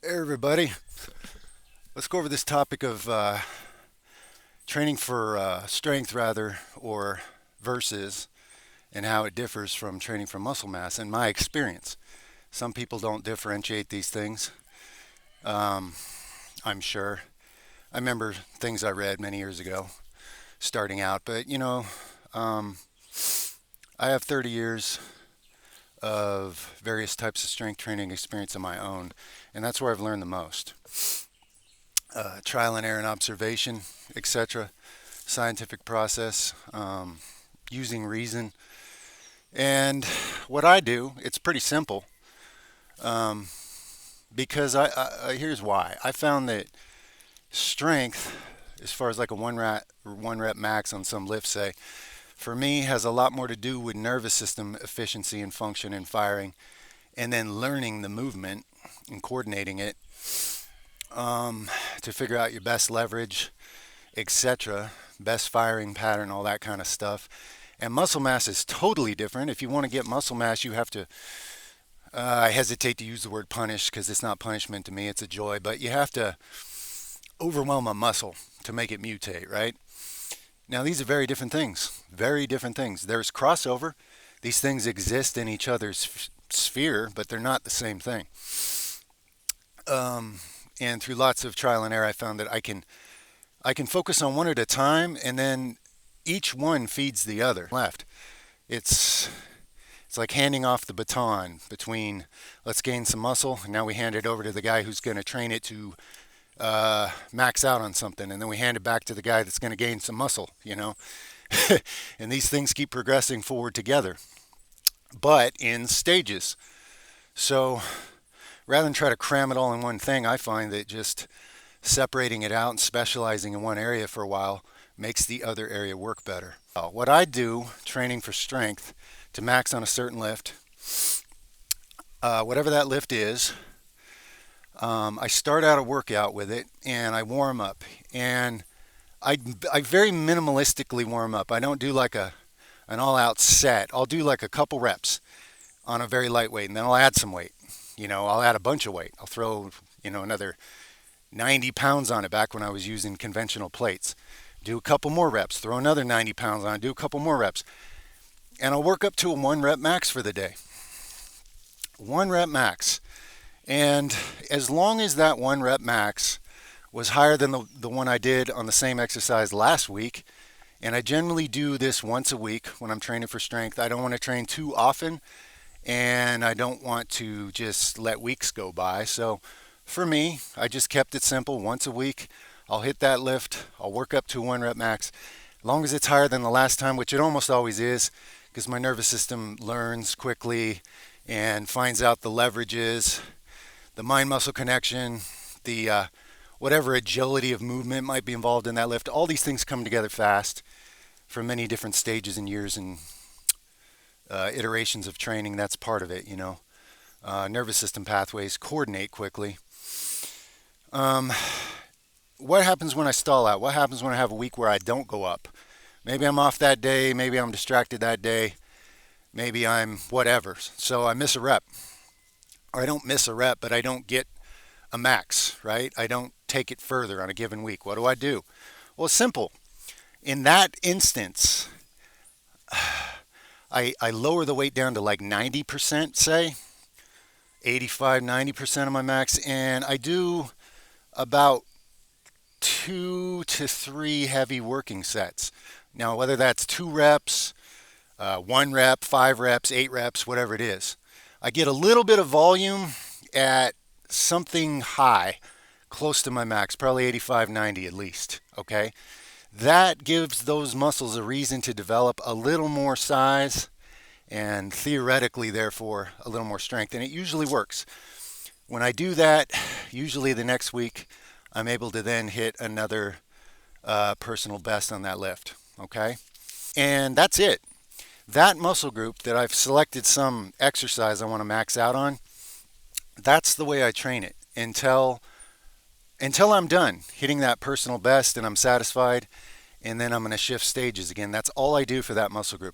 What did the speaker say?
Hey everybody, let's go over this topic of training for strength rather, or versus, and how it differs from training for muscle mass in my experience. Some people don't differentiate these things, um, I'm sure. I remember things I read many years ago starting out, but um, I have 30 years of various types of strength training experience of my own, and that's where I've learned the most. Trial and error and observation, etc., scientific process, using reason. And what I do, it's pretty simple, um, because here's why. I found that strength, as far as like a one rep max on some lifts, say, for me has a lot more to do with nervous system efficiency and function and firing, and then learning the movement and coordinating it, to figure out your best leverage, etc., best firing pattern, all that kind of stuff. And muscle mass is totally different. If you want to get muscle mass, you have to, I hesitate to use the word punish because it's not punishment to me, it's a joy, but you have to overwhelm a muscle to make it mutate, right? Now, these are very different things. Very different things. There's crossover. These things exist in each other's sphere, but they're not the same thing. And through lots of trial and error, I found that I can focus on one at a time, and then each one feeds the other. Left. It's it's like handing off the baton between let's gain some muscle, and now we hand it over to the guy who's going to train it to max out on something, and then we hand it back to the guy that's going to gain some muscle. And these things keep progressing forward together, but in stages. So rather than try to cram it all in one thing, I find that just separating it out and specializing in one area for a while makes the other area work better. What I do training for strength to max on a certain lift, whatever that lift is, I start out a workout with it and I warm up. And I very minimalistically warm up. I don't do like an all out set. I'll do like a couple reps on a very lightweight, and then I'll add some weight. I'll add a bunch of weight. I'll throw, another 90 pounds on it back when I was using conventional plates. Do a couple more reps, throw another 90 pounds on it, do a couple more reps. And I'll work up to a one rep max for the day. One rep max. And as long as that one rep max was higher than the one I did on the same exercise last week, and I generally do this once a week when I'm training for strength. I don't want to train too often, and I don't want to just let weeks go by. So for me, I just kept it simple. Once a week, I'll hit that lift. I'll work up to one rep max. As long as it's higher than the last time, which it almost always is, because my nervous system learns quickly and finds out the leverages, the mind-muscle connection, the whatever agility of movement might be involved in that lift. All these things come together fast from many different stages and years and iterations of training. That's part of it. Nervous system pathways coordinate quickly. What happens when I stall out? What happens when I have a week where I don't go up? Maybe I'm off that day. Maybe I'm distracted that day. Maybe I'm whatever. So I miss a rep. Or I don't miss a rep, but I don't get a max, right? I don't take it further on a given week. What do? Well, it's simple. In that instance, I lower the weight down to like 90%, say, 85, 90% of my max, and I do about 2 to 3 heavy working sets. Now, whether that's 2 reps, 1 rep, 5 reps, 8 reps, whatever it is, I get a little bit of volume at something high, close to my max, probably 85, 90 at least. Okay, that gives those muscles a reason to develop a little more size and theoretically, therefore, a little more strength. And it usually works. When I do that, usually the next week, I'm able to then hit another personal best on that lift. Okay, and that's it. That muscle group that I've selected some exercise I want to max out on, that's the way I train it until I'm done hitting that personal best and I'm satisfied, and then I'm going to shift stages again. That's all I do for that muscle group.